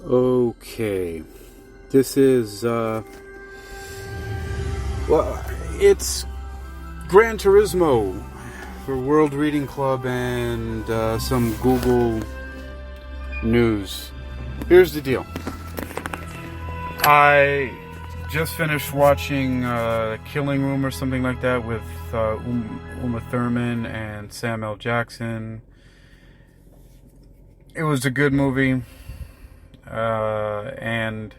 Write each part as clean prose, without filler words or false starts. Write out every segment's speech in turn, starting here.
Okay, this is it's Gran Turismo for World Reading Club and some Google news. Here's the deal. I just finished watching Killing Room or something like that with Uma Thurman and Samuel L. Jackson. It was a good movie. And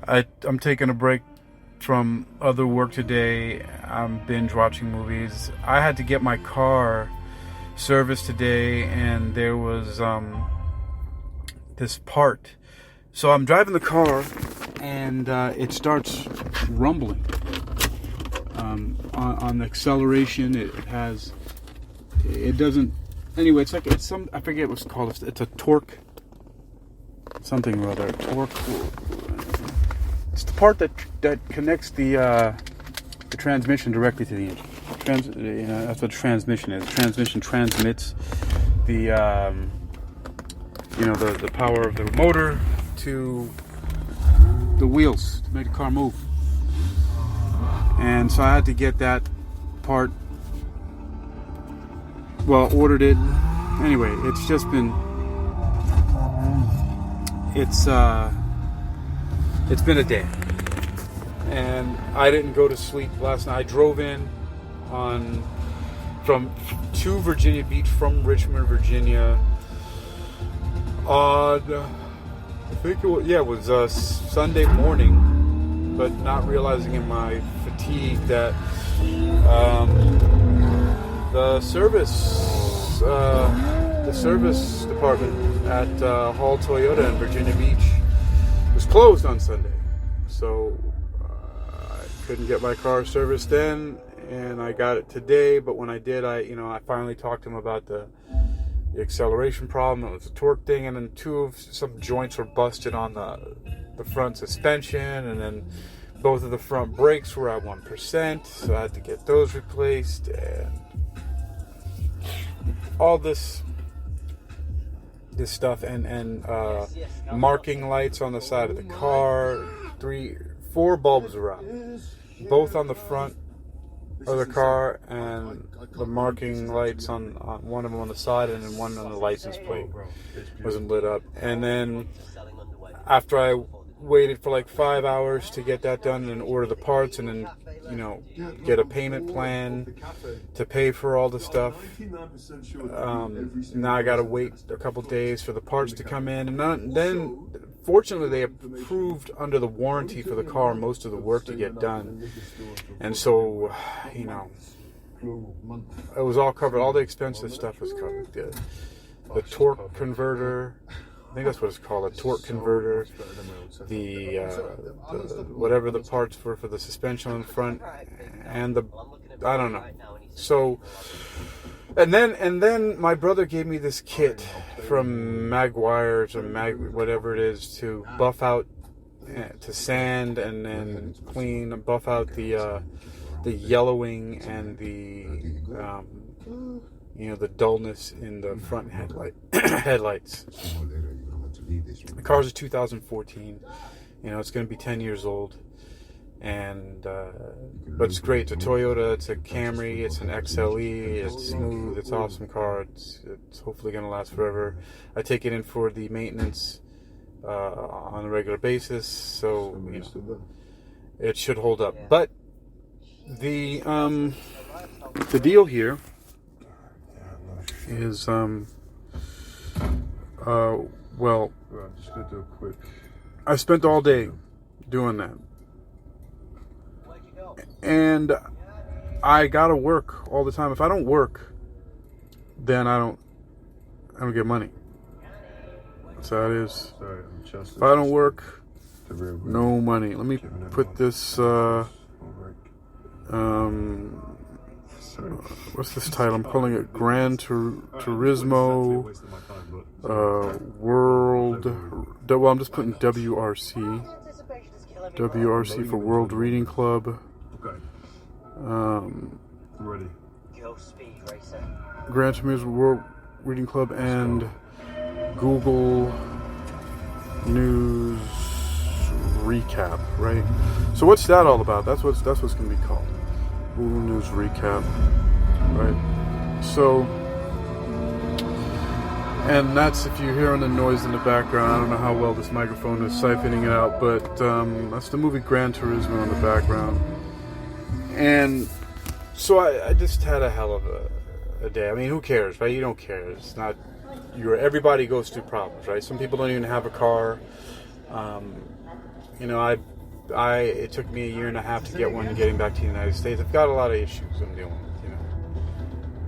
I'm taking a break from other work today. I'm binge watching movies. I had to get my car serviced today, and there was this part. So I'm driving the car, and it starts rumbling. On the acceleration, it doesn't. Anyway, it's some. I forget what's called. It's a torque. Something or other. Torque. It's the part that connects the transmission directly to the engine. That's what transmission is. Transmission transmits the the power of the motor to the wheels to make the car move. And so I had to get that part. Well, ordered it. Anyway, it's just been. It's been a day, and I didn't go to sleep last night. I drove in to Virginia Beach from Richmond, Virginia on it was Sunday morning, but not realizing in my fatigue that the service department at Hall Toyota in Virginia Beach was closed on Sunday, so I couldn't get my car serviced then, and I got it today. But when I did, I finally talked to him about the acceleration problem. It was a torque thing, and then some joints were busted on the front suspension, and then both of the front brakes were at 1%, so I had to get those replaced, and all this stuff, and marking lights on the side of the car. 4 bulbs were out, both on the front of the car, and the marking lights on one of them on the side, and then one on the license plate wasn't lit up. And then after I waited for like 5 hours to get that done and order the parts, and then get a payment plan to pay for all the stuff. Now I gotta wait a couple days for the parts to come in, and then fortunately they approved under the warranty for the car most of the work to get done, and so it was all covered. All the expensive stuff was covered. The torque converter, I think that's what it's called, a torque converter, the whatever the parts were for the suspension on the front, and I don't know. So, and then my brother gave me this kit from Maguire's or whatever it is to buff out, to sand and then buff out the yellowing and the dullness in the front headlights. The car's a 2014. It's going to be 10 years old, and but it's great. It's a Toyota. It's a Camry. It's an XLE. It's smooth. It's an awesome car. It's hopefully going to last forever. I take it in for the maintenance on a regular basis, so it should hold up. But the deal here is well, just gonna do a quick. I spent all day doing that, and I gotta work all the time. If I don't work, then I don't get money. That's how it is. If I don't work, no money. Let me put this. What's this title? I'm calling it Gran Turismo World. Well, I'm just putting WRC. WRC for World Reading Club. Ready. Gran Turismo World Reading Club and Google News Recap, right? So what's that all about? That's what's going to be called. Google News Recap, right? So, and that's, if you're hearing the noise in the background, I don't know how well this microphone is siphoning it out, but that's the movie Gran Turismo in the background. And so I just had a hell of a day. I mean, who cares, right? You don't care. It's not, everybody goes through problems, right? Some people don't even have a car. You know, it took me a year and a half to get one getting back to the United States. I've got a lot of issues I'm dealing with, you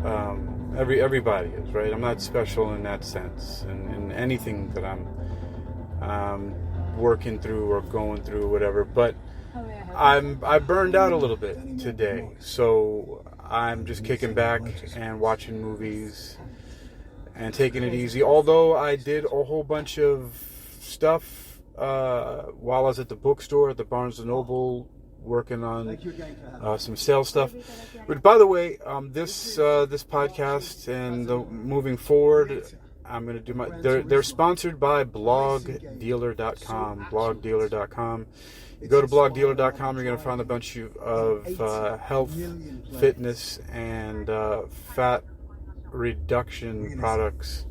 know. Everybody is, right? I'm not special in that sense. And in anything that I'm working through or going through, whatever. But I burned out a little bit today. So I'm just kicking back and watching movies and taking it easy. Although I did a whole bunch of stuff while I was at the bookstore at the Barnes & Noble working on some sales stuff. But by the way, this podcast and moving forward, I'm going to do they're sponsored by blogdealer.com. Blogdealer.com. You go to blogdealer.com, you're going to find a bunch of health, fitness, and fat reduction products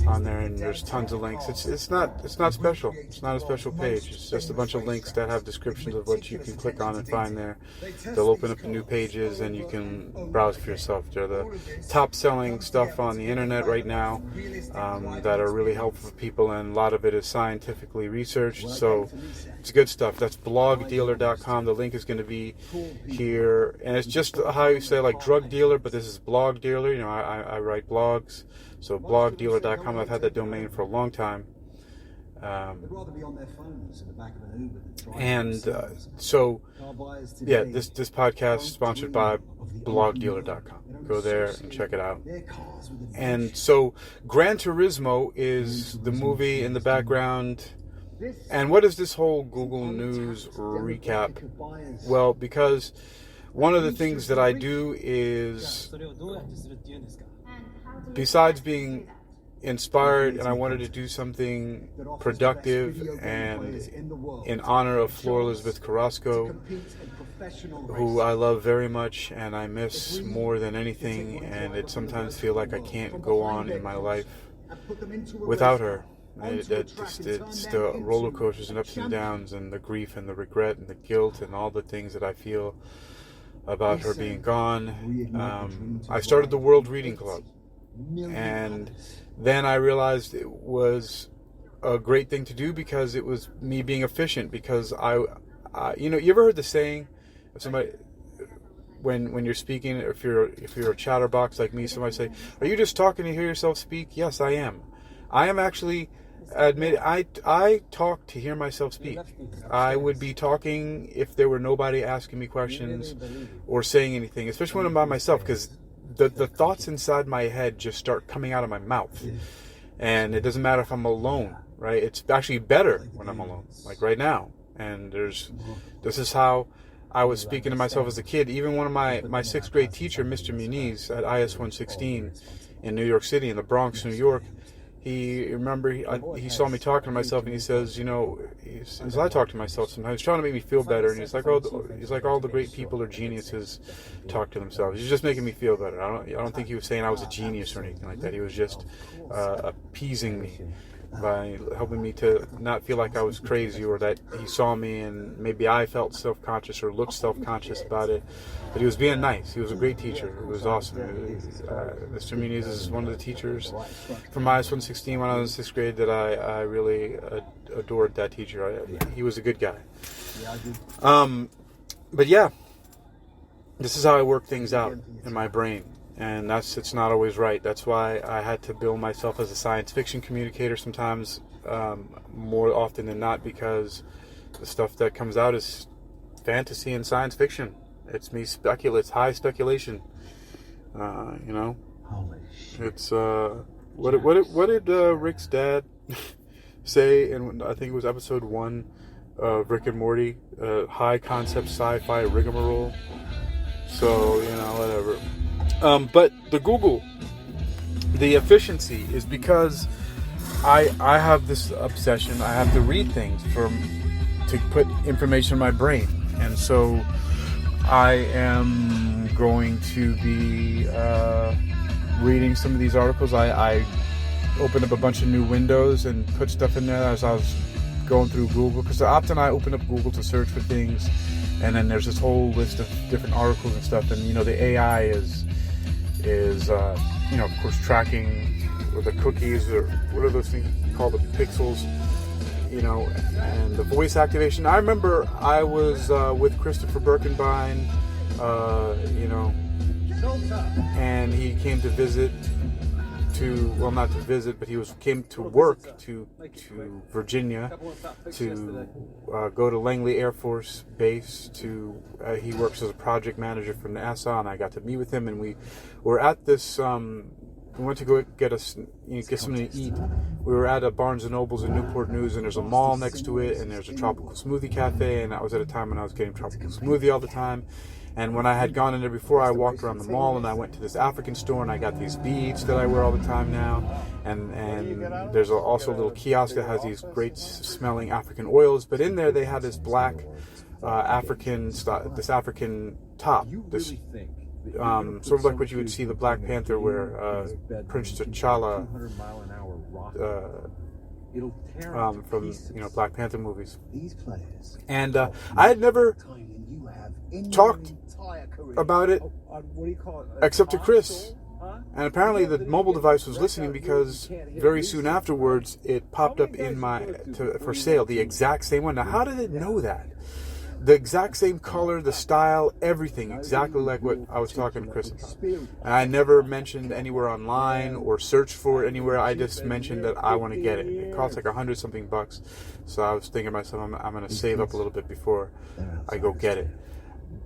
on there, and there's tons of links. It's not special. It's not a special page. It's just a bunch of links that have descriptions of what you can click on and find there. They'll open up the new pages and you can browse for yourself. They're the top selling stuff on the internet right now that are really helpful for people, and a lot of it is scientifically researched, so it's good stuff. That's blogdealer.com. The link is going to be here, and it's just how you say, like, drug dealer, but this is blog dealer. You know, I write blogs, so blogdealer.com. I've had that domain for a long time. So, yeah, this podcast is sponsored by blogdealer.com. Go there and check it out. And so, Gran Turismo is the movie in the background. And what is this whole Google News recap? Well, because one of the things that I do is, besides being inspired, and I wanted to do something productive and in honor of Flor Elizabeth Carrasco, who I love very much and I miss more than anything, and it sometimes feel like I can't go on in my life without her. It's the roller coasters and ups and downs and the grief and the regret and the guilt and all the things that I feel about her being gone. I started the World Reading Club, and then I realized it was a great thing to do because it was me being efficient. Because I you know, you ever heard the saying of somebody when you're speaking, if you're a chatterbox like me, somebody say, "Are you just talking to hear yourself speak?" Yes, I am. I am actually. I talk to hear myself speak. I would be talking if there were nobody asking me questions or saying anything, especially when I'm by myself, because the thoughts inside my head just start coming out of my mouth. And it doesn't matter if I'm alone, right? It's actually better when I'm alone, like right now. And this is how I was speaking to myself as a kid. Even one of my sixth grade teacher, Mr. Muniz at IS 116 in New York City, in the Bronx, New York, he saw me talking to myself, and he says, you know, as I talk to myself sometimes, trying to make me feel better, and he's like, all the great people are geniuses talk to themselves. He's just making me feel better. I don't think he was saying I was a genius or anything like that. He was just appeasing me by helping me to not feel like I was crazy, or that he saw me and maybe I felt self-conscious or looked self-conscious about it. But he was being nice. He was a great teacher. It was awesome. Mr. Muniz is one of the teachers from IS 116 when I was in 6th grade that I really adored that teacher. He was a good guy. But yeah, this is how I work things out in my brain. And it's not always right. That's why I had to bill myself as a science fiction communicator sometimes, more often than not, because the stuff that comes out is fantasy and science fiction. It's me it's high speculation. You know, it's what did Rick's dad say in, I think it was episode 1 of Rick and Morty, high concept sci-fi rigmarole. So, you know, whatever. But the efficiency is because I have this obsession. I have to read things to put information in my brain, and so I am going to be reading some of these articles. I opened up a bunch of new windows and put stuff in there as I was going through Google, because often I open up Google to search for things, and then there's this whole list of different articles and stuff, and the AI is of course tracking, or the cookies, or what are those things called, the pixels, and the voice activation. I remember I was with Christopher Birkenbein, and he came to visit not to visit, but came to work to Virginia, to go to Langley Air Force Base. He works as a project manager for NASA, and I got to meet with him, and we were at this. We went to go get something to eat. We were at a Barnes & Noble's in Newport News, and there's a mall next to it, and there's a tropical smoothie cafe, and that was at a time when I was getting tropical smoothie all the time. And when I had gone in there before, I walked around the mall, and I went to this African store, and I got these beads that I wear all the time now. And there's also a little kiosk that has these great smelling African oils. But in there, they had this black African top, this sort of like what you would see the Black Panther wear, Prince T'Challa, from Black Panther movies. And I had never talked about it except to Chris, and apparently the mobile device was listening, because very soon afterwards it popped up in for sale, the exact same one. Now, how did it know that? The exact same color, the style, everything, exactly like what I was talking to Chris about. And I never mentioned anywhere online or searched for it anywhere. I just mentioned that I want to get it. It costs like $100-something. So I was thinking to myself, I'm going to save up a little bit before I go get it.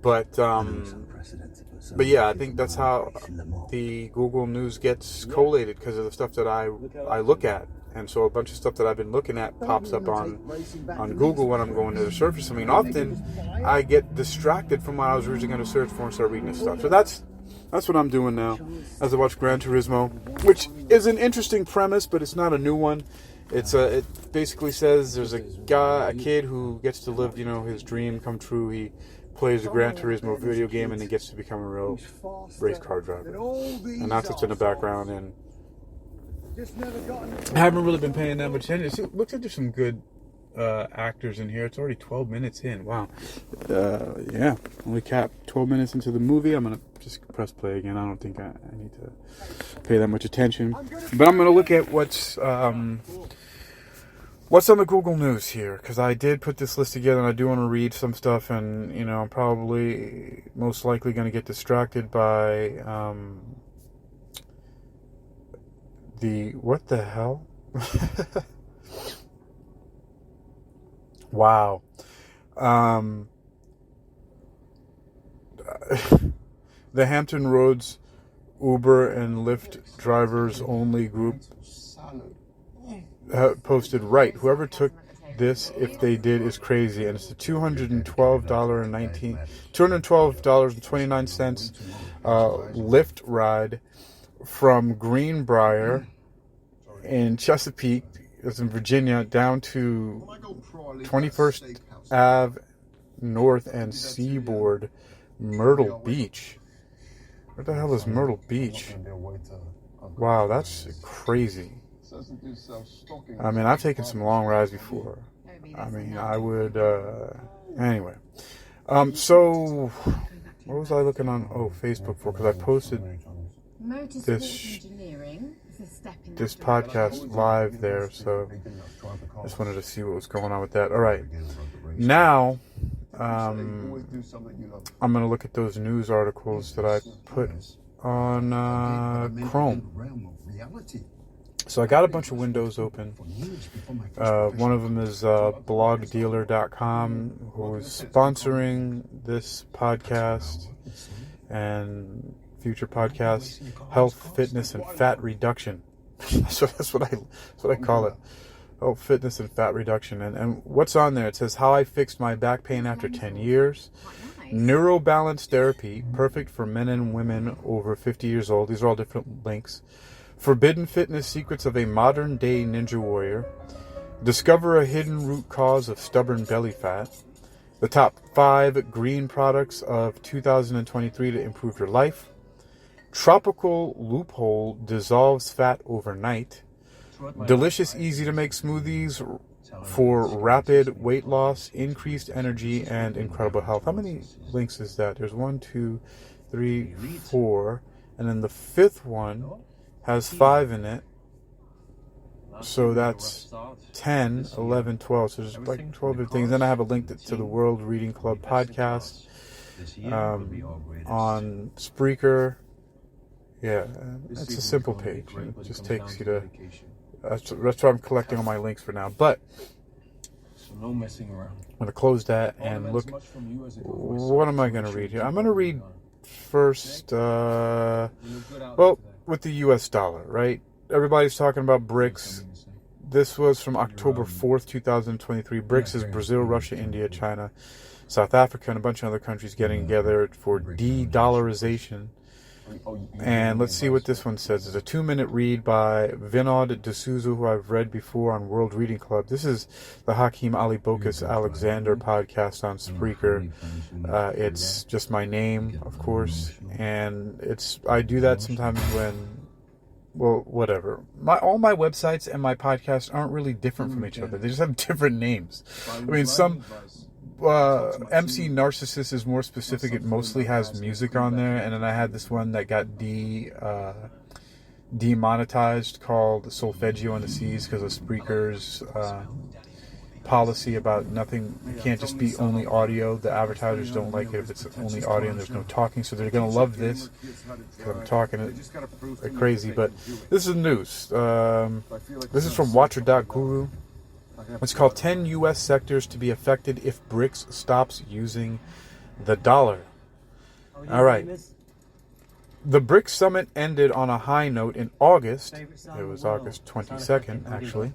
But yeah, I think that's how the Google News gets collated, because of the stuff that I look at. And so a bunch of stuff that I've been looking at pops up on Google when I'm going to search for something. And often I get distracted from what I was originally going to search for and start reading this stuff. So that's what I'm doing now as I watch Gran Turismo, which is an interesting premise, but it's not a new one. It basically says there's a kid who gets to live, his dream come true. He plays a Gran Turismo video game, and he gets to become a real race car driver. And that's what's in the background. And I haven't really been paying that much attention. It looks like there's some good actors in here. It's already 12 minutes in. Wow. Yeah. Only cap 12 minutes into the movie. I'm going to just press play again. I don't think I need to pay that much attention. But I'm going to look at what's on the Google News here, because I did put this list together, and I do want to read some stuff, and I'm probably most likely going to get distracted by what the hell? Wow. The Hampton Roads Uber and Lyft drivers only group posted, right, whoever took this, if they did, is crazy. And it's a $212.29 Lyft ride from Greenbrier in Chesapeake, it's in Virginia, down to 21st Ave North and Seaboard, Myrtle Beach. Where the hell is Myrtle Beach? Wow, that's crazy. I mean, I've taken some long rides before. I mean, I would, anyway. So, what was I looking on, Facebook for? Because I posted this podcast live there, so I just wanted to see what was going on with that. All right. Now, I'm going to look at those news articles that I put on Chrome. So I got a bunch of windows open. One of them is blogdealer.com, who is sponsoring this podcast and future podcasts, health, fitness, and fat reduction. So that's what I call it. Oh, fitness and fat reduction. And what's on there? It says how I fixed my back pain after 10 years. Neurobalance therapy, perfect for men and women over 50 years old. These are all different links. Forbidden Fitness Secrets of a Modern Day Ninja Warrior. Discover a hidden root cause of stubborn belly fat. The top 5 green products of 2023 to improve your life. Tropical Loophole dissolves fat overnight. Delicious, easy to make smoothies for rapid weight loss, increased energy, and incredible health. How many links is that? There's 1, 2, 3, 4. And then the 5th one has 5 in it. So that's 10, 11, 12. So there's like 12 things. Then I have a link to the World Reading Club podcast on Spreaker. Yeah, it's a simple page. It just takes you to... That's why I'm collecting all my links for now. But I'm going to close that and look. What am I going to read here? I'm going to read first, well, with the US dollar, right? Everybody's talking about BRICS. This was from October 4th, 2023. BRICS is Brazil, Russia, India, China, South Africa, and a bunch of other countries getting together for de-dollarization. And let's see what this one says. It's a 2-minute read by Vinod D'Souza, who I've read before on World Reading Club. This is the Hakeem Ali-Bocas Alexander podcast on Spreaker. It's just my name, of course, and I do that sometimes when, well, whatever. All my websites and my podcasts aren't really different from each other. They just have different names. I mean, some... MC Narcissist is more specific. It mostly has music on there. And then I had this one that got demonetized called Solfeggio on the Seas because of Spreaker's policy about nothing. It can't just be only audio. The advertisers don't like it if it's only audio and there's no talking. So they're going to love this because I'm talking it crazy. But this is news. This is from Watcher.guru. It's called 10 U.S. sectors to be affected if BRICS stops using the dollar. All right. The BRICS summit ended on a high note in August. It was August 22nd, actually.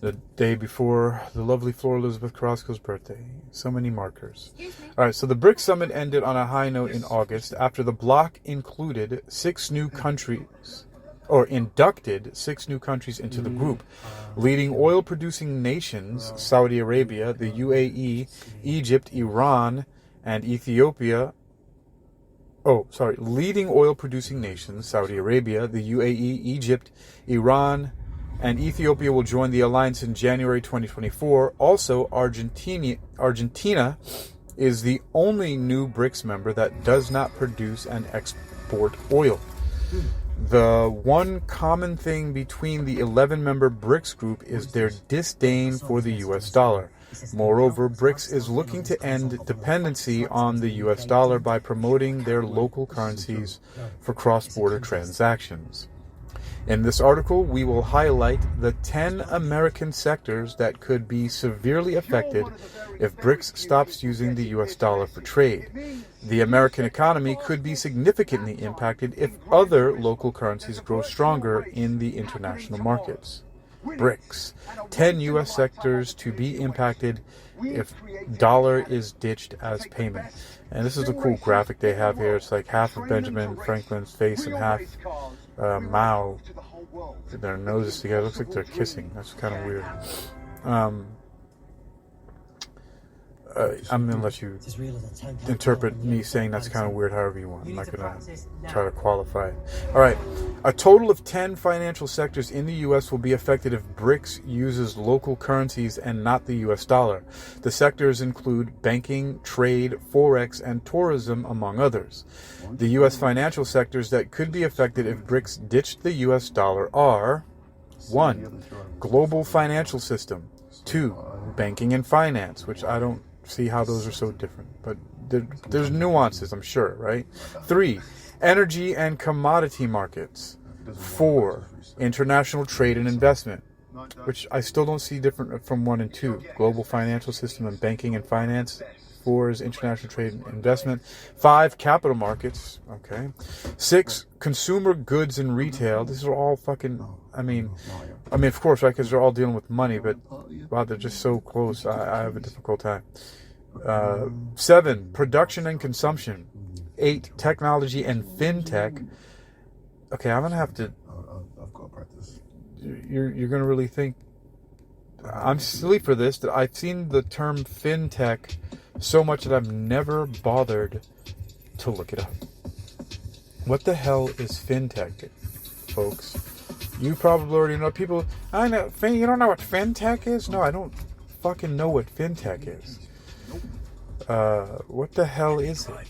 The day before the lovely Flora Elizabeth Carrasco's birthday. So many markers. All right, so the BRICS summit ended on a high note in August after the bloc included 6 new countries, or inducted 6 new countries into the group. Leading oil-producing nations, Saudi Arabia, the UAE, Egypt, Iran, and Ethiopia. Leading oil-producing nations, Saudi Arabia, the UAE, Egypt, Iran, and Ethiopia will join the alliance in January 2024. Also, Argentina is the only new BRICS member that does not produce and export oil. The one common thing between the 11-member BRICS group is their disdain for the US dollar. Moreover, BRICS is looking to end dependency on the US dollar by promoting their local currencies for cross-border transactions. In this article, we will highlight the 10 American sectors that could be severely affected if BRICS stops using the US dollar for trade. The American economy could be significantly impacted if other local currencies grow stronger in the international markets. BRICS. 10 U.S. sectors to be impacted if dollar is ditched as payment. And this is a cool graphic they have here. It's like half of Benjamin Franklin's face and half Mao. Their noses together. It looks like they're kissing. That's kind of weird. I'm going to let you interpret me saying that's kind of weird however you want. I'm not going to try to qualify it. All right. A total of 10 financial sectors in the U.S. will be affected if BRICS uses local currencies and not the U.S. dollar. The sectors include banking, trade, forex, and tourism, among others. The U.S. financial sectors that could be affected if BRICS ditched the U.S. dollar are 1. Global financial system. 2. Banking and finance, which I don't see how those are so different, but there's nuances, I'm sure, right? 3, energy and commodity markets. 4, international trade and investment, which I still don't see different from 1 and 2. Global financial system and banking and finance. 4 is international trade and investment. 5, capital markets. Okay. 6, consumer goods and retail. These are all fucking, I mean, of course, right, because they're all dealing with money, but wow, they're just so close. I have a difficult time. 7, production and consumption. 8, technology and fintech. Okay, I'm gonna have to. I've got to practice. You're gonna really think I'm silly for this. That I've seen the term fintech so much that I've never bothered to look it up. What the hell is fintech, folks? You probably already know. People, I know. You don't know what fintech is? No, I don't fucking know what fintech is. What the hell is it?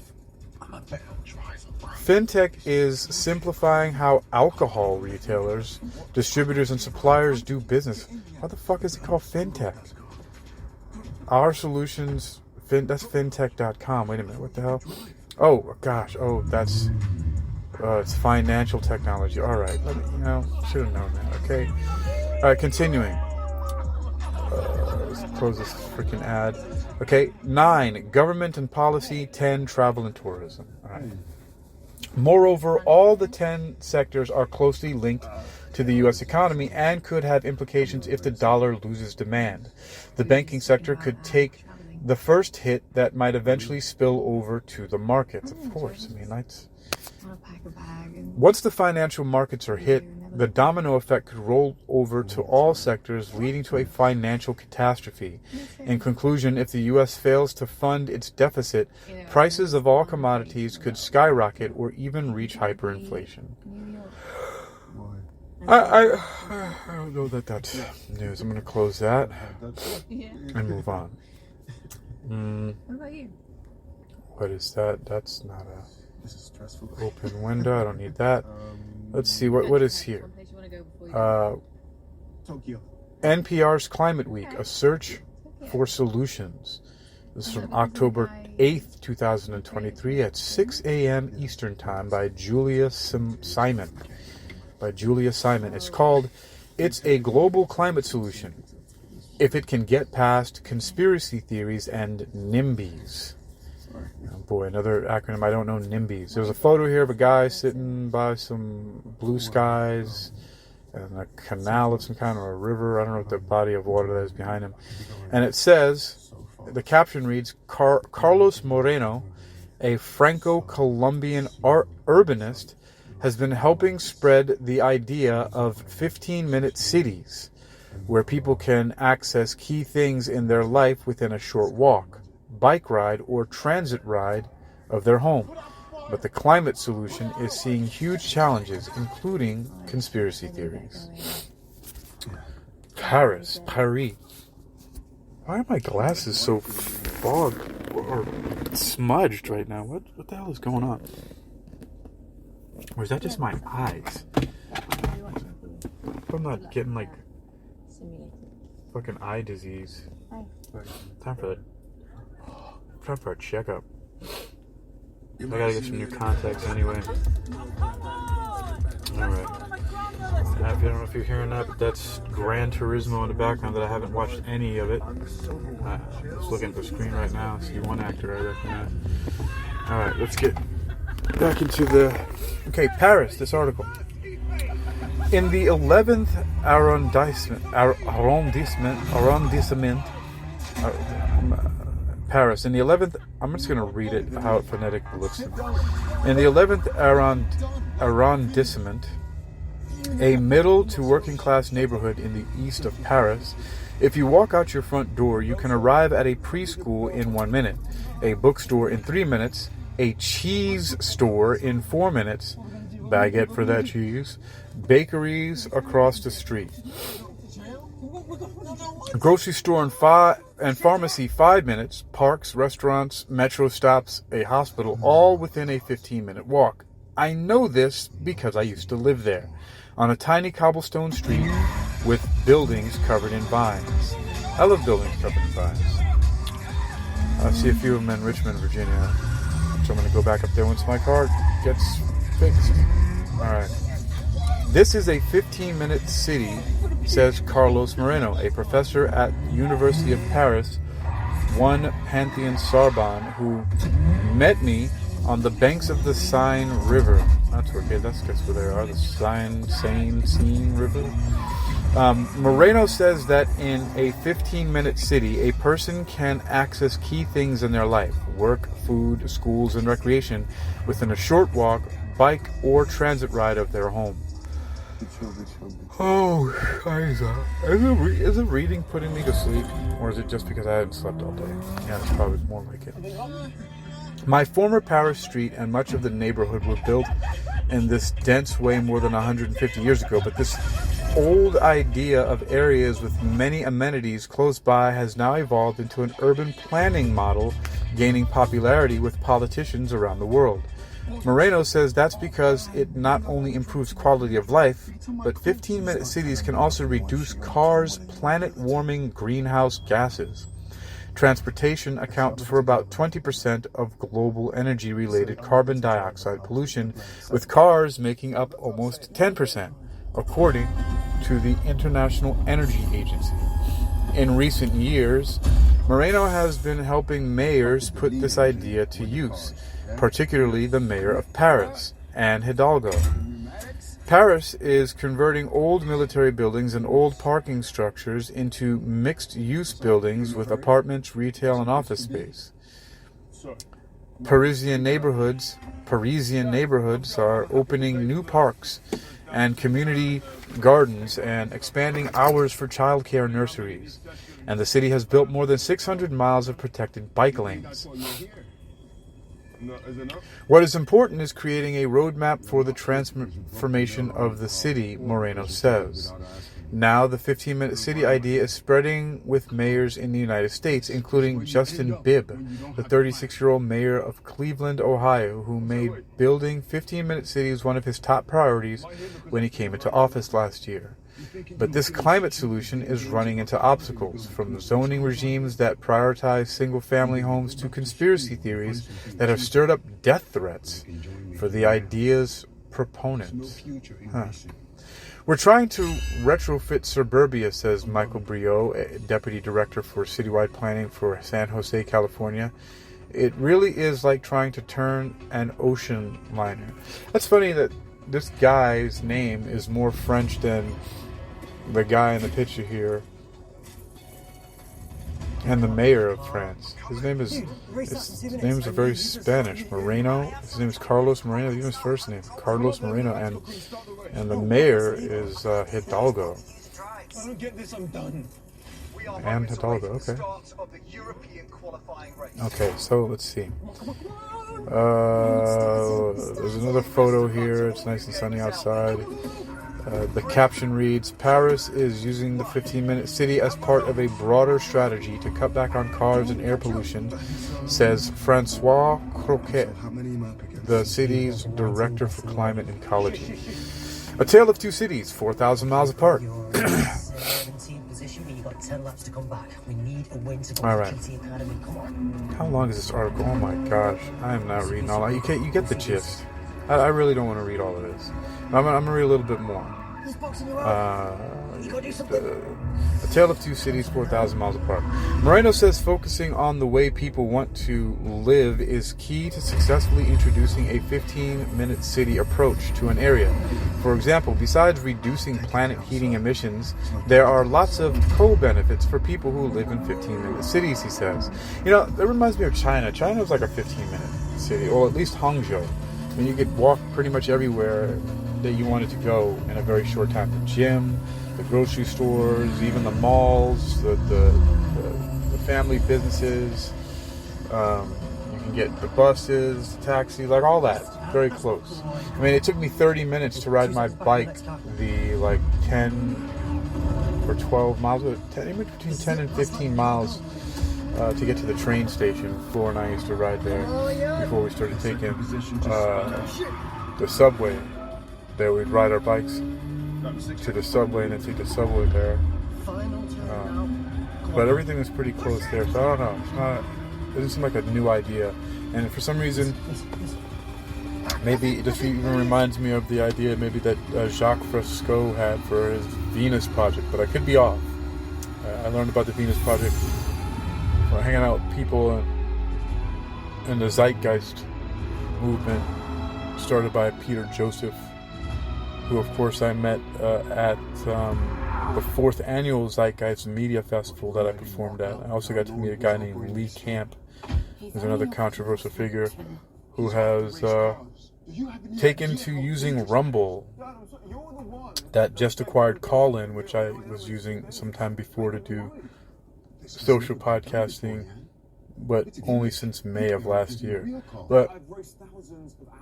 Fintech is simplifying how alcohol retailers, distributors, and suppliers do business. Why the fuck is it called fintech? Our solutions, that's fintech.com. Wait a minute, what the hell? Oh, gosh. Oh, that's, it's financial technology. All right. Should have known that, okay? All right, continuing. Let's close this freaking ad. Okay, 9, government and policy. 10, travel and tourism. All right. Moreover, all the 10 sectors are closely linked to the U.S. economy and could have implications if the dollar loses demand. The banking sector could take the first hit that might eventually spill over to the markets. Of course, I mean, once the financial markets are hit, the domino effect could roll over to all sectors, leading to a financial catastrophe. In conclusion, if the U.S. fails to fund its deficit, prices of all commodities could skyrocket or even reach hyperinflation. I don't know that that's news. I'm going to close that and move on. What about you? What is that? That's not a open window. I don't need that. Let's see, what is here? NPR's Climate Week, a search for solutions. This is from October 8th, 2023 at 6 a.m. Eastern Time by Julia Simon. It's called It's a Global Climate Solution. If it can get past conspiracy theories and NIMBYs. Oh boy, another acronym. I don't know NIMBYs. There's a photo here of a guy sitting by some blue skies and a canal of some kind, or a river. I don't know what the body of water that is behind him. And it says, the caption reads, Carlos Moreno, a Franco-Colombian urbanist, has been helping spread the idea of 15-minute cities, where people can access key things in their life within a short walk, bike ride, or transit ride of their home. But the climate solution is seeing huge challenges, including conspiracy theories. Paris. Why are my glasses so fogged or smudged right now? What the hell is going on? Or is that just my eyes? I'm not getting like fucking eye disease. Time for a checkup. I gotta get some new contacts anyway. Alright. I don't know if you're hearing that, but that's Gran Turismo in the background that I haven't watched any of it. I'm just looking at the screen right now. I see one actor I recognize. Alright, let's get back into the... Okay, Paris, this article. In the 11th arrondissement, Paris. In the 11th, I'm just going to read it how it phonetically looks. In the 11th arrondissement, a middle to working class neighborhood in the east of Paris, if you walk out your front door, you can arrive at a preschool in 1 minute, a bookstore in 3 minutes, a cheese store in 4 minutes, baguette for that cheese, bakeries across the street, a grocery store and pharmacy 5 minutes, parks, restaurants, metro stops, a hospital, all within a 15-minute walk. I know this because I used to live there, on a tiny cobblestone street with buildings covered in vines. I love buildings covered in vines. I see a few of them in Richmond, Virginia, so I'm going to go back up there once my car gets fixed. Alright. This is a 15-minute city, says Carlos Moreno, a professor at the University of Paris, one Pantheon-Sorbonne, who met me on the banks of the Seine River. That's okay, that's where they are, the Seine River. Moreno says that in a 15-minute city, a person can access key things in their life, work, food, schools, and recreation, within a short walk, bike or transit ride of their home. Oh, is it reading putting me to sleep? Or is it just because I haven't slept all day? Yeah, it's probably more like it. My former Paris street and much of the neighborhood were built in this dense way more than 150 years ago, but this old idea of areas with many amenities close by has now evolved into an urban planning model gaining popularity with politicians around the world. Moreno says that's because it not only improves quality of life, but 15-minute cities can also reduce cars' planet-warming greenhouse gases. Transportation accounts for about 20% of global energy-related carbon dioxide pollution, with cars making up almost 10%, according to the International Energy Agency. In recent years, Moreno has been helping mayors put this idea to use, particularly the mayor of Paris, Anne Hidalgo. Paris is converting old military buildings and old parking structures into mixed-use buildings with apartments, retail, and office space. Parisian neighborhoods are opening new parks and community gardens and expanding hours for childcare and nurseries. And the city has built more than 600 miles of protected bike lanes. What is important is creating a roadmap for the transformation of the city, Moreno says. Now the 15-minute city idea is spreading with mayors in the United States, including Justin Bibb, the 36-year-old mayor of Cleveland, Ohio, who made building 15-minute cities one of his top priorities when he came into office last year. But this climate solution is running into obstacles, from zoning regimes that prioritize single-family homes to conspiracy theories that have stirred up death threats for the idea's proponents. We're trying to retrofit suburbia, says Michael Brio, Deputy Director for Citywide Planning for San Jose, California. It really is like trying to turn an ocean liner. That's funny that this guy's name is more French than the guy in the picture here, and the mayor of France. His name is very Spanish. Moreno. His name is Carlos Moreno. Even his first name, Carlos Moreno, and the mayor is Hidalgo. And Hidalgo. Okay. Okay. So let's see. There's another photo here. It's nice and sunny outside. The caption reads, Paris is using the 15-minute city as part of a broader strategy to cut back on cars and air pollution, says Francois Croquet, the city's director for climate and ecology. A tale of two cities, 4,000 miles apart. Alright. How long is this article? Oh my gosh. I am not reading all that. You get the gist. I really don't want to read all of this. I'm going to read a little bit more. A tale of two cities, 4,000 miles apart. Moreno says focusing on the way people want to live is key to successfully introducing a 15-minute city approach to an area. For example, besides reducing planet heating emissions, there are lots of co-benefits for people who live in 15-minute cities, he says. You know, that reminds me of China. China is like a 15-minute city, or at least Hangzhou. I mean, you could walk pretty much everywhere that you wanted to go in a very short time. The gym, the grocery stores, even the malls, the family businesses. You can get the buses, the taxis, like all that. Very close. I mean, it took me 30 minutes to ride my bike the 10 or 12 miles, between 10 and 15 miles to get to the train station. Floor and I used to ride there before we started taking the subway. There we'd ride our bikes to the subway and then take the subway there. But everything is pretty close there, so I don't know. It doesn't seem like a new idea. And for some reason, maybe it just even reminds me of the idea maybe that Jacques Fresco had for his Venus project, but I could be off. I learned about the Venus project while hanging out with people in the Zeitgeist movement started by Peter Joseph, who of course I met at the 4th annual Zeitgeist Media Festival that I performed at. I also got to meet a guy named Lee Camp, who's another controversial figure who has taken to using Rumble, that just acquired Call-In, which I was using sometime before to do social podcasting, but only since May of last year. But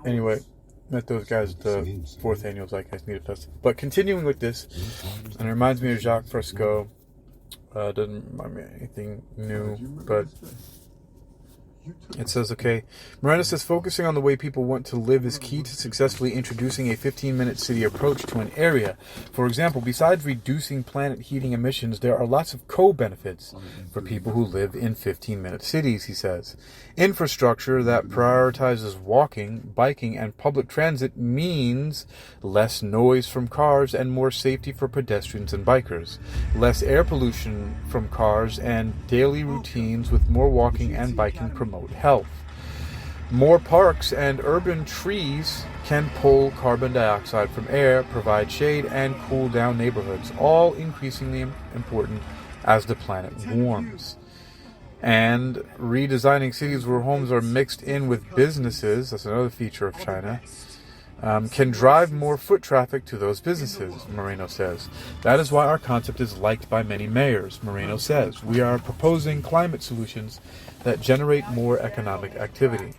anyway, met those guys at the 4th Annual Zeitgeist Media Festival. But continuing with this, and it reminds me of Jacques Fresco. Doesn't remind me of anything new, but it says, okay, Miranda says, focusing on the way people want to live is key to successfully introducing a 15-minute city approach to an area. For example, besides reducing planet heating emissions, there are lots of co-benefits for people who live in 15-minute cities, he says. Infrastructure that prioritizes walking, biking, and public transit means less noise from cars and more safety for pedestrians and bikers, less air pollution from cars, and daily routines with more walking and biking promote health. More parks and urban trees can pull carbon dioxide from air, provide shade, and cool down neighborhoods, all increasingly important as the planet warms. And redesigning cities where homes are mixed in with businesses, that's another feature of China, can drive more foot traffic to those businesses, Moreno says. That is why our concept is liked by many mayors, Moreno says. We are proposing climate solutions that generate more economic activity.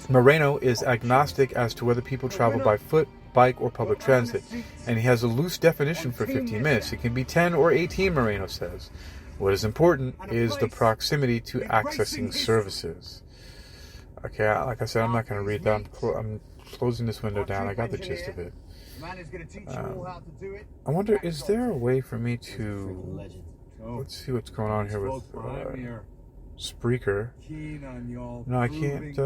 Moreno is agnostic as to whether people travel by foot, bike, or public transit, and he has a loose definition for 15 minutes. It can be 10 or 18, Moreno says. What is important is the proximity to accessing services. Okay, like I said, I'm not going to read that. I'm closing this window down. I got the gist of it. I wonder, is there a way for me to... Let's see what's going on here with Spreaker. No, I can't,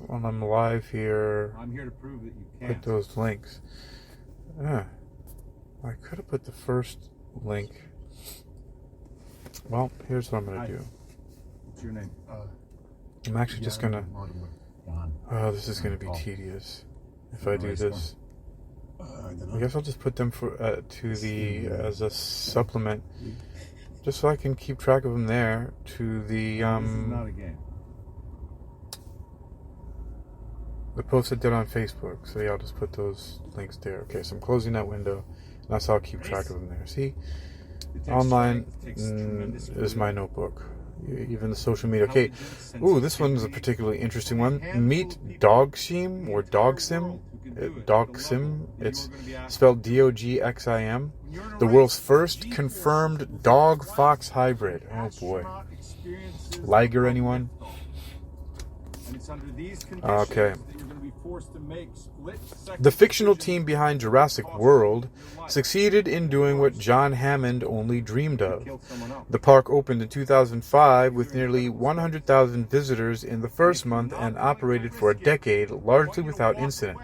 when I'm live here, put those links. I could have put the first link. Well, here's what I'm going to do. What's your name? I'm actually just going to... Oh, this is going to be tedious if I do this. I guess I'll just put them for to the as a supplement, just so I can keep track of them there. To the the post I did on Facebook. So yeah, I'll just put those links there. Okay, so I'm closing that window. That's how I'll keep track of them there. See, online is my notebook. Even the social media. Okay, ooh, this one's a particularly interesting one. Meet Dogsim or Dogsim. Dogsim. It's spelled Dogxim. The world's first confirmed dog-fox hybrid. Oh boy. Liger, anyone? Okay. The fictional team behind Jurassic World succeeded in doing what John Hammond only dreamed of. The park opened in 2005 with nearly 100,000 visitors in the first month and operated for a decade, largely without incident.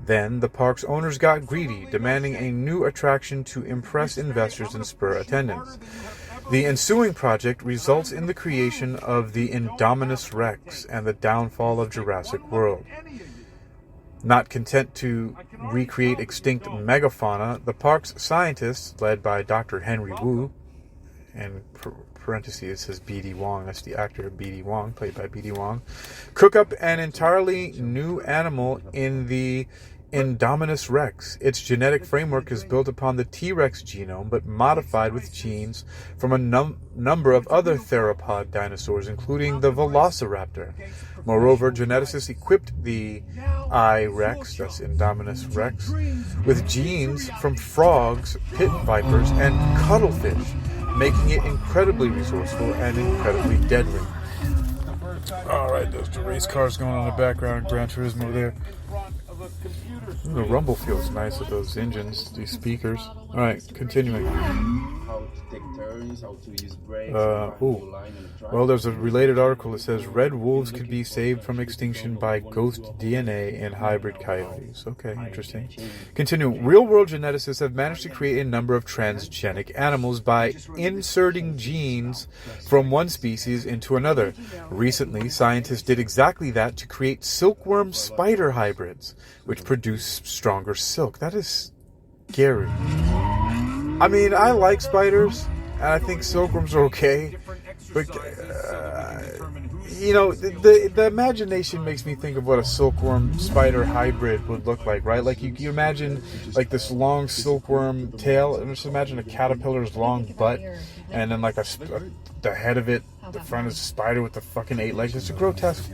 Then, the park's owners got greedy, demanding a new attraction to impress investors and spur attendance. The ensuing project results in the creation of the Indominus Rex and the downfall of Jurassic World. Not content to recreate extinct megafauna, the park's scientists, led by Dr. Henry Wu, and parentheses says B.D. Wong, that's the actor B.D. Wong, played by B.D. Wong, cook up an entirely new animal in the Indominus Rex. Its genetic framework is built upon the T-Rex genome, but modified with genes from a number of other theropod dinosaurs, including the Velociraptor. Moreover, geneticists equipped the I-Rex, that's Indominus Rex, with genes from frogs, pit vipers, and cuttlefish, making it incredibly resourceful and incredibly deadly. Alright, there's the race cars going on in the background, Gran Turismo there. Ooh, the rumble feels nice with those engines, these speakers. Alright, continuing. Well, there's a related article that says red wolves could be saved from extinction by ghost DNA in hybrid coyotes. Okay, interesting. Continuing. Real-world geneticists have managed to create a number of transgenic animals by inserting genes from one species into another. Recently, scientists did exactly that to create silkworm spider hybrids, which produce stronger silk. That is scary. I mean, I like spiders, and I think silkworms are okay, but you know, the imagination makes me think of what a silkworm spider hybrid would look like, right? Like you imagine like this long silkworm tail, and just imagine a caterpillar's long butt, and then like the head of it, the front is a spider with the fucking 8 legs. It's a grotesque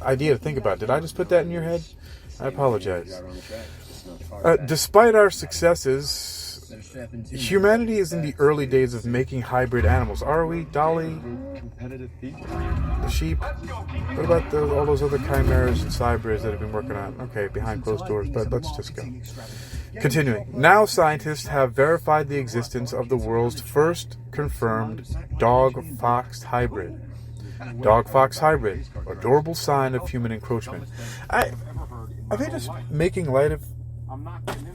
idea to think about. Did I just put that in your head? I apologize. Despite our successes, humanity is in the early days of making hybrid animals. Are we, Dolly? The sheep? What about all those other chimeras and cybrids that have been working on? Okay, behind closed doors, but let's just go. Continuing. Now scientists have verified the existence of the world's first confirmed dog-fox hybrid. Dog-fox hybrid, adorable sign of human encroachment. Are they just making light of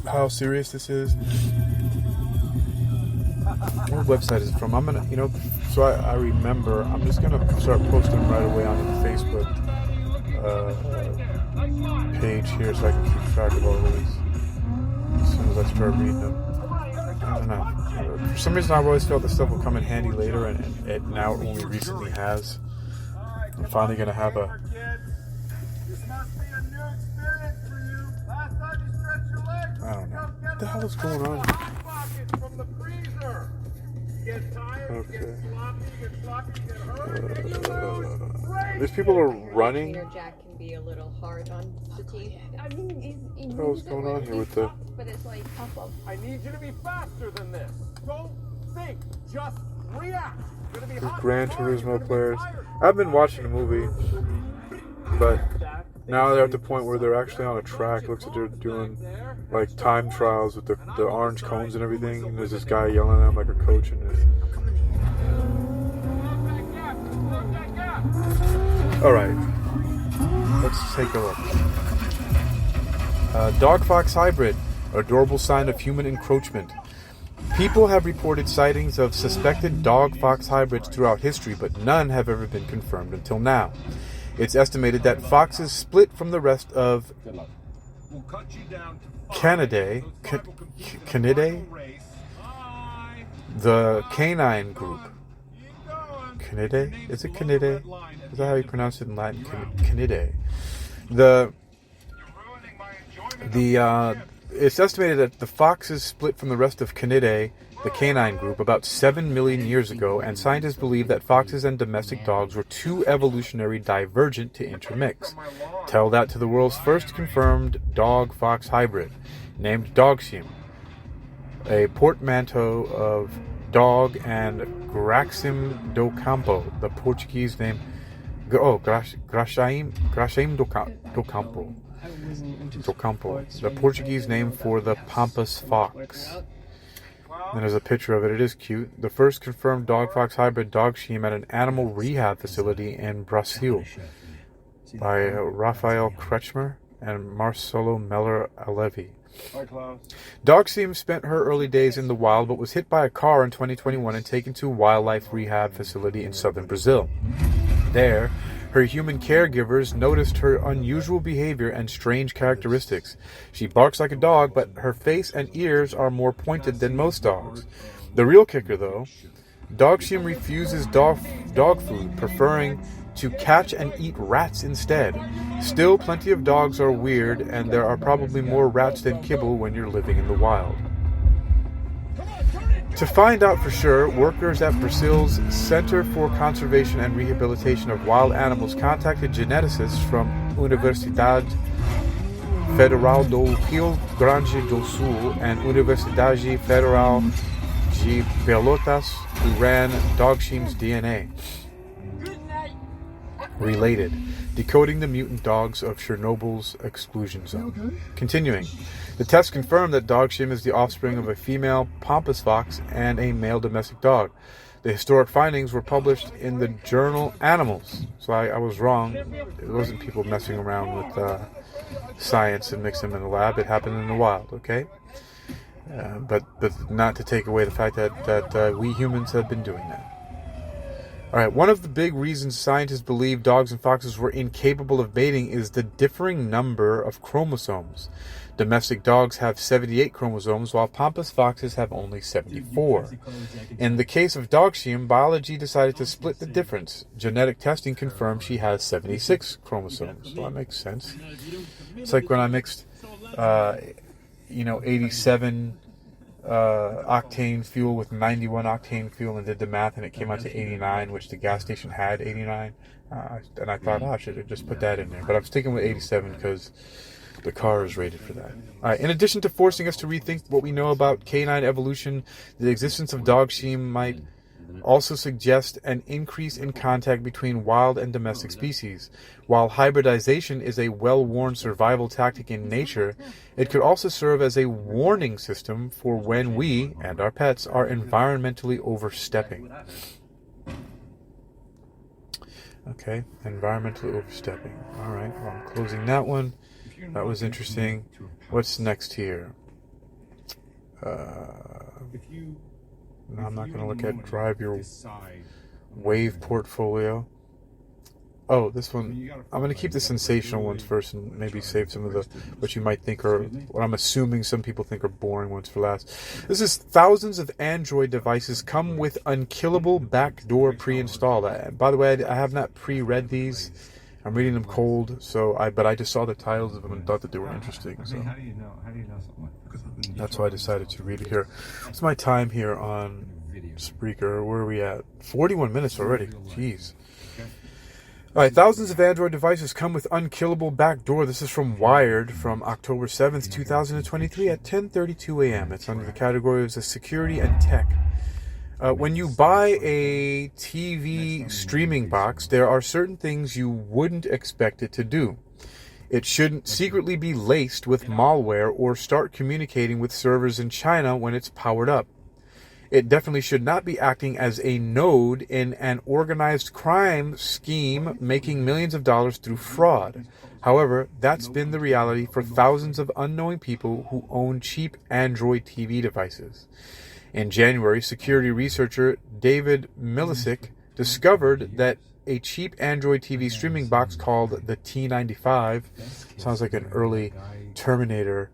how serious this is? What website is it from? I'm gonna, so I remember. I'm just gonna start posting right away on the Facebook page here, so I can keep track of all of these as soon as I start reading them. I don't know. For some reason, I've always felt this stuff will come in handy later, and it now only recently has. I'm finally gonna have a. I don't know. What the hell is going on here? Okay. These people are running. Your jack can be a little hard on the teeth. I mean, What's going on here with the? But it's like up. I need you to be faster than this. Don't think, just react. These Gran Turismo players. I've been watching the movie, but now they're at the point where they're actually on a track. It looks like they're doing like time trials with the orange cones and everything. And there's this guy yelling at them like a coach and this. All right, let's take a look. Dog-fox hybrid, adorable sign of human encroachment. People have reported sightings of suspected dog-fox hybrids throughout history, but none have ever been confirmed until now. It's estimated that foxes split from the rest of Canidae, the canine group. Canidae? Is it Canidae? Is that how you pronounce it in Latin? Canidae. It's estimated that the foxes split from the rest of Canidae, the canine group, about 7 million years ago, and scientists believe that foxes and domestic dogs were too evolutionary divergent to intermix. Tell that to the world's first confirmed dog-fox hybrid, named Dogshim, a portmanteau of dog and Graxim do Campo, the Portuguese name. Graxim do Campo. The Portuguese name for the pampas fox. And there's a picture of it. It is cute. The first confirmed dog-fox hybrid Dogshim at an animal rehab facility in Brazil by Rafael Kretschmer and Marcelo Meller Alevi. Dogshim spent her early days in the wild, but was hit by a car in 2021 and taken to a wildlife rehab facility in southern Brazil. There, her human caregivers noticed her unusual behavior and strange characteristics. She barks like a dog, but her face and ears are more pointed than most dogs. The real kicker, though, Dogshim refuses dog food, preferring to catch and eat rats instead. Still, plenty of dogs are weird, and there are probably more rats than kibble when you're living in the wild. To find out for sure, workers at Brazil's Center for Conservation and Rehabilitation of Wild Animals contacted geneticists from Universidade Federal do Rio Grande do Sul and Universidade Federal de Pelotas, who ran Dogshim's DNA. Related, decoding the mutant dogs of Chernobyl's exclusion zone. Continuing, the test confirmed that Dogshim is the offspring of a female pampas fox and a male domestic dog. The historic findings were published in the journal Animals. So I was wrong. It wasn't people messing around with science and mixing them in the lab. It happened in the wild, okay? But not to take away the fact that we humans have been doing that. Alright, one of the big reasons scientists believe dogs and foxes were incapable of mating is the differing number of chromosomes. Domestic dogs have 78 chromosomes, while pampas foxes have only 74. In the case of Dogshim, biology decided to split the difference. Genetic testing confirmed she has 76 chromosomes. Well, that makes sense. It's like when I mixed, 87 octane fuel with 91 octane fuel and did the math, and it came out to 89, which the gas station had 89. And I thought, I should have just put that in there. But I'm sticking with 87 because the car is rated for that. All right. In addition to forcing us to rethink what we know about canine evolution, the existence of Dogshim might also suggest an increase in contact between wild and domestic species. While hybridization is a well-worn survival tactic in nature, it could also serve as a warning system for when we and our pets are environmentally overstepping. Okay, environmentally overstepping. All right, well, I'm closing that one. That was interesting. What's next here? No, I'm not going to look at drive your wave portfolio. Oh, this one. I'm going to keep the sensational ones first and maybe save some of the what you might think are, what I'm assuming some people think are boring ones for last. This is thousands of Android devices come with unkillable backdoor pre-installed. By the way, I have not pre-read these. I'm reading them cold, but I just saw the titles of them and thought that they were interesting. So How do you know something? that's why I decided to read it here. What's my time here on Spreaker? Where are we at? 41 minutes already. Jeez. All right, thousands of Android devices come with unkillable backdoor. This is from Wired from October 7th, 2023 at 10:32 a.m. It's under the categories of security and tech. When you buy a TV streaming box, there are certain things you wouldn't expect it to do. It shouldn't secretly be laced with malware or start communicating with servers in China when it's powered up. It definitely should not be acting as a node in an organized crime scheme making millions of dollars through fraud. However, that's been the reality for thousands of unknowing people who own cheap Android TV devices. In January, security researcher David Milicic discovered that a cheap Android TV streaming box called the T95, sounds like an early Terminator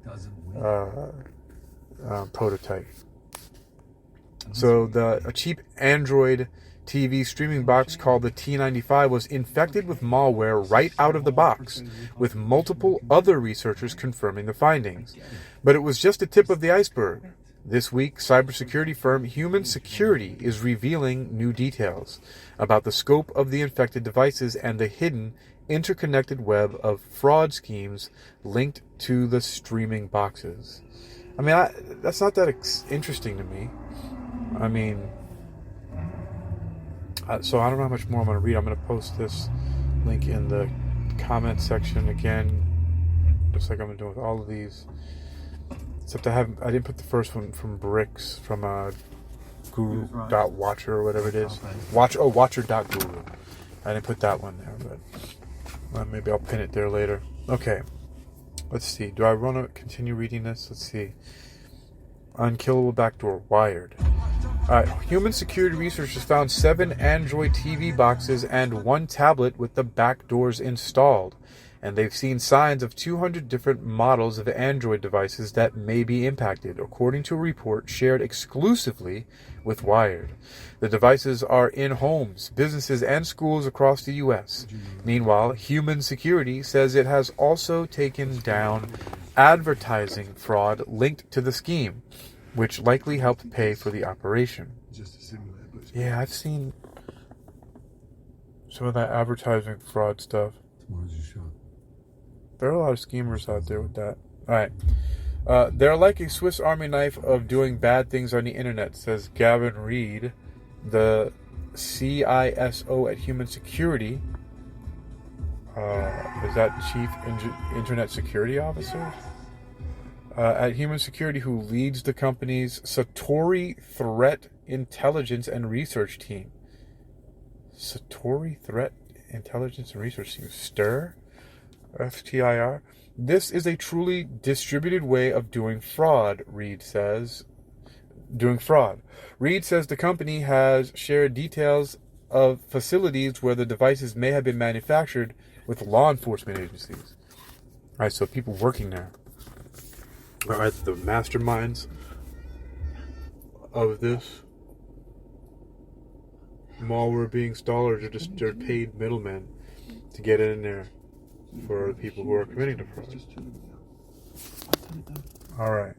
prototype. So a cheap Android TV streaming box called the T95 was infected with malware right out of the box, with multiple other researchers confirming the findings. But it was just the tip of the iceberg. This week, cybersecurity firm Human Security is revealing new details about the scope of the infected devices and the hidden, interconnected web of fraud schemes linked to the streaming boxes. I mean, that's not that interesting to me. I mean, so I don't know how much more I'm going to read. I'm going to post this link in the comment section again, just like I'm doing with all of these. Except I didn't put the first one from Bricks, from guru.watcher or whatever it is. Watcher.guru. I didn't put that one there, but maybe I'll pin it there later. Okay. Let's see. Do I want to continue reading this? Let's see. Unkillable backdoor. Wired. Human security researchers found 7 Android TV boxes and 1 tablet with the backdoors installed. And they've seen signs of 200 different models of Android devices that may be impacted, according to a report shared exclusively with Wired. The devices are in homes, businesses, and schools across the U.S. Meanwhile, Human Security says it has also taken down advertising fraud linked to the scheme, which likely helped pay for the operation. Yeah, I've seen some of that advertising fraud stuff. There are a lot of schemers out there with that. Alright. They're like a Swiss Army knife of doing bad things on the internet, says Gavin Reed, the CISO at Human Security. Is that Chief Internet Security Officer? At Human Security, who leads the company's Satori Threat Intelligence and Research Team. Satori Threat Intelligence and Research Team. STIR? FTIR. This is a truly distributed way of doing fraud, Reed says. Reed says the company has shared details of facilities where the devices may have been manufactured with law enforcement agencies. Alright, so people working there. are the masterminds of this malware being installed, or just they're paid middlemen to get in there for the people who are committing the fraud. All right.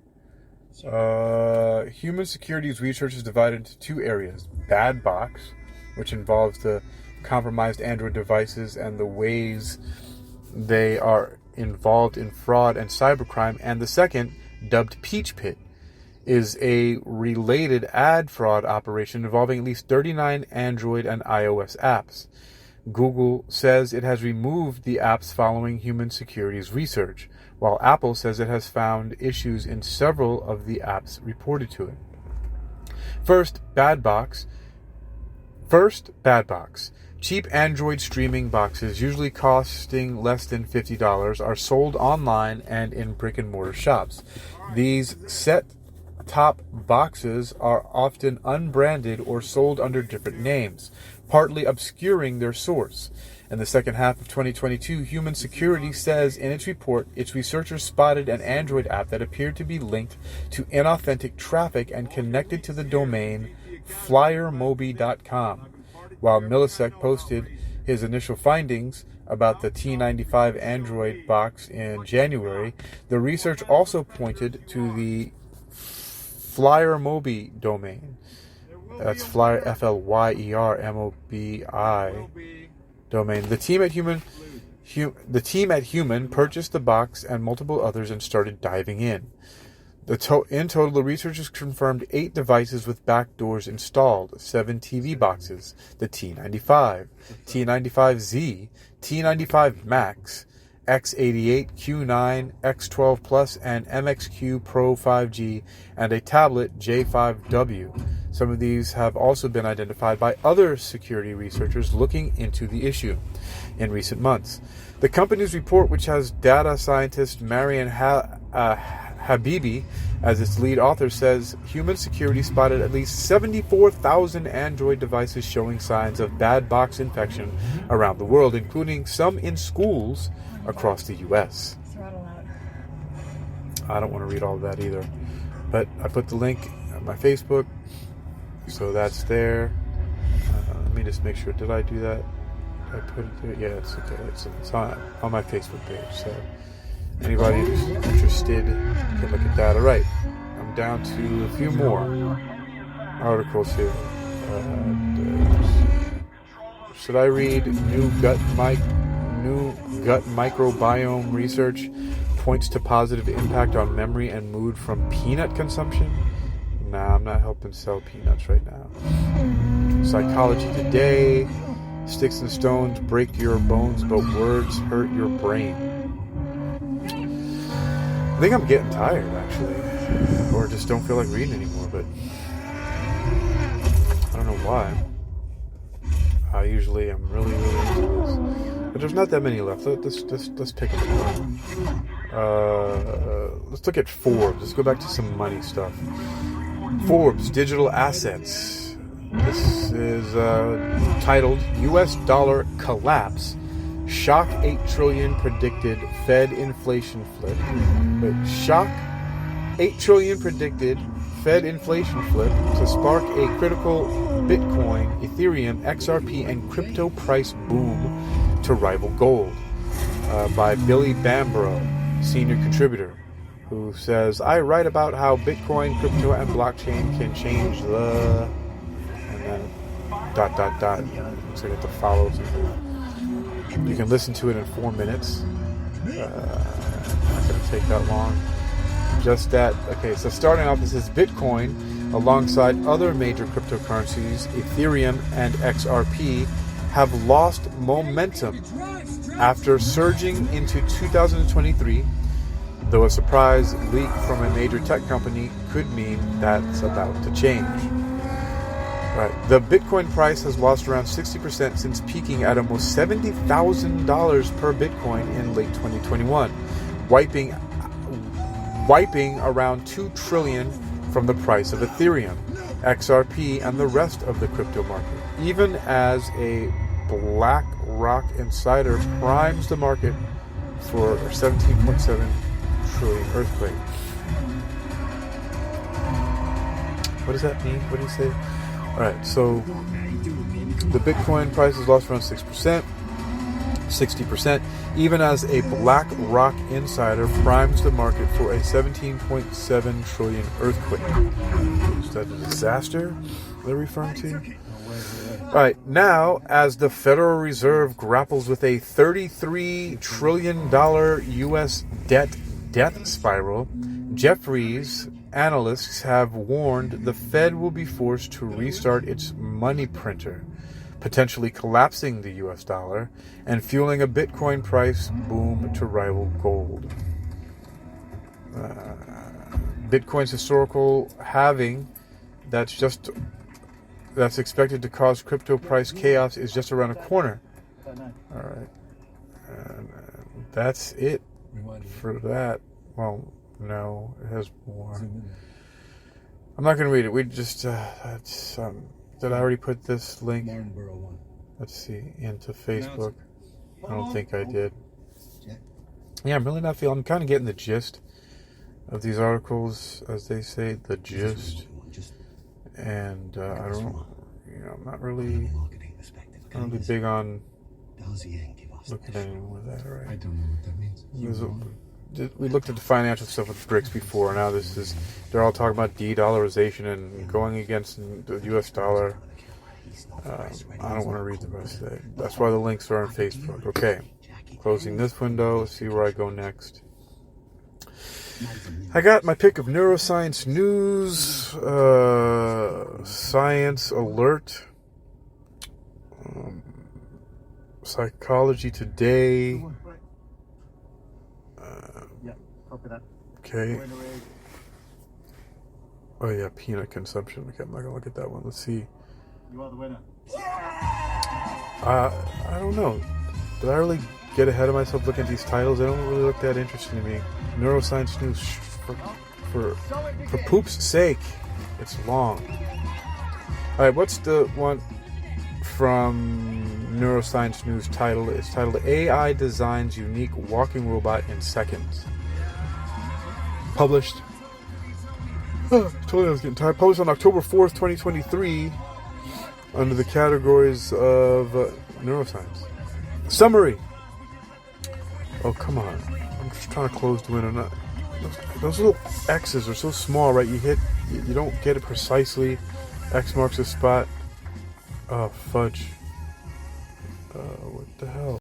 Human securities research is divided into two areas: bad box, which involves the compromised Android devices and the ways they are involved in fraud and cybercrime, and the second, dubbed Peach Pit, is a related ad fraud operation involving at least 39 Android and iOS apps. Google says it has removed the apps following human securities research, while Apple says it has found issues in several of the apps reported to it. First, Bad Box. Cheap Android streaming boxes, usually costing less than $50, are sold online and in brick-and-mortar shops. These set-top boxes are often unbranded or sold under different names, partly obscuring their source. In the second half of 2022, Human Security says in its report, its researchers spotted an Android app that appeared to be linked to inauthentic traffic and connected to the domain flyermobi.com. While Millisec posted his initial findings about the T95 Android box in January, the research also pointed to the Flyermobi domain. That's Flyer, F-L-Y-E-R-M-O-B-I domain. The team at Human purchased the box and multiple others and started diving in. In total, the researchers confirmed 8 devices with backdoors installed, 7 TV boxes, the T95, T95Z, T95 Max, X88, Q9, X12 Plus, and MXQ Pro 5G, and a tablet J5W. Some of these have also been identified by other security researchers looking into the issue in recent months. The company's report, which has data scientist Marian Habibi as its lead author, says Human Security spotted at least 74,000 Android devices showing signs of bad box infection around the world, including some in schools across the U.S. I don't want to read all of that either, but I put the link on my Facebook, so that's there. Let me just make sure. Did I do that? Did I put it there? Yeah, it's okay. It's on my Facebook page, so anybody who's interested can look at that. All right, I'm down to a few more articles here. Should I read new gut microbiome research points to positive impact on memory and mood from peanut consumption? Nah, I'm not helping sell peanuts right now. Psychology Today. Sticks and stones break your bones, but words hurt your brain. I think I'm getting tired, actually, or just don't feel like reading anymore, but I don't know why. I usually am really into this, but there's not that many left. Let's pick them apart. Let's look at Forbes. Let's go back to some money stuff. Forbes Digital Assets. This is titled U.S. Dollar Collapse. Shock 8 trillion predicted Fed inflation flip. Shock 8 trillion predicted Fed inflation flip to spark a critical Bitcoin, Ethereum, XRP, and crypto price boom to rival gold. By Billy Bambro, senior contributor, who says, I write about how Bitcoin, crypto, and blockchain can change the... and then ... Looks like I have to follow something. You can listen to it in 4 minutes. Not going to take that long. Just that. Okay, so starting off, this is Bitcoin, alongside other major cryptocurrencies, Ethereum and XRP, have lost momentum after surging into 2023, though a surprise leak from a major tech company could mean that's about to change. Right. The Bitcoin price has lost around 60% since peaking at almost $70,000 per Bitcoin in late 2021, wiping around $2 trillion from the price of Ethereum, XRP, and the rest of the crypto market, even as a BlackRock insider primes the market for a 17.7 trillion earthquake. What does that mean? What do you say? All right, so the Bitcoin price has lost around 6%, 60%, even as a BlackRock insider primes the market for a 17.7 trillion earthquake. Is that a disaster they're referring to? All right, now, as the Federal Reserve grapples with a $33 trillion U.S. death spiral, Jefferies analysts have warned the Fed will be forced to restart its money printer, potentially collapsing the U.S. dollar and fueling a Bitcoin price boom to rival gold. Bitcoin's historical halving that's expected to cause crypto price chaos is just around the corner. All right. And that's it for that. Well, no, it has more. I'm not going to read it. We just, did I already put this link? Let's see, into Facebook. I don't think I did. Yeah, I'm really not feeling, I'm kind of getting the gist of these articles, as they say, the gist. And I don't, I'm not really big on looking at any more of that, right? I don't know what that means. We looked at the financial stuff with BRICS before. Now they're all talking about de-dollarization and going against the U.S. dollar. I don't want to read the rest of that. That's why the links are on Facebook. Okay, closing this window. Let's see where I go next. I got my pick of neuroscience news, science alert, psychology today. Okay. Oh yeah, peanut consumption. Okay, I'm not gonna look at that one. Let's see. You are the winner. I don't know. Did I really get ahead of myself looking at these titles? They don't really look that interesting to me. Neuroscience news for poop's sake. It's long. All right, what's the one from Neuroscience News title? It's titled AI Designs Unique Walking Robot in Seconds. Published. Totally, I was getting tired. Published on October 4th, 2023, under the categories of neuroscience. Summary. Oh, come on. I'm just trying to close the window. Those little X's are so small, right? You don't get it precisely. X marks the spot. Oh, fudge. What the hell?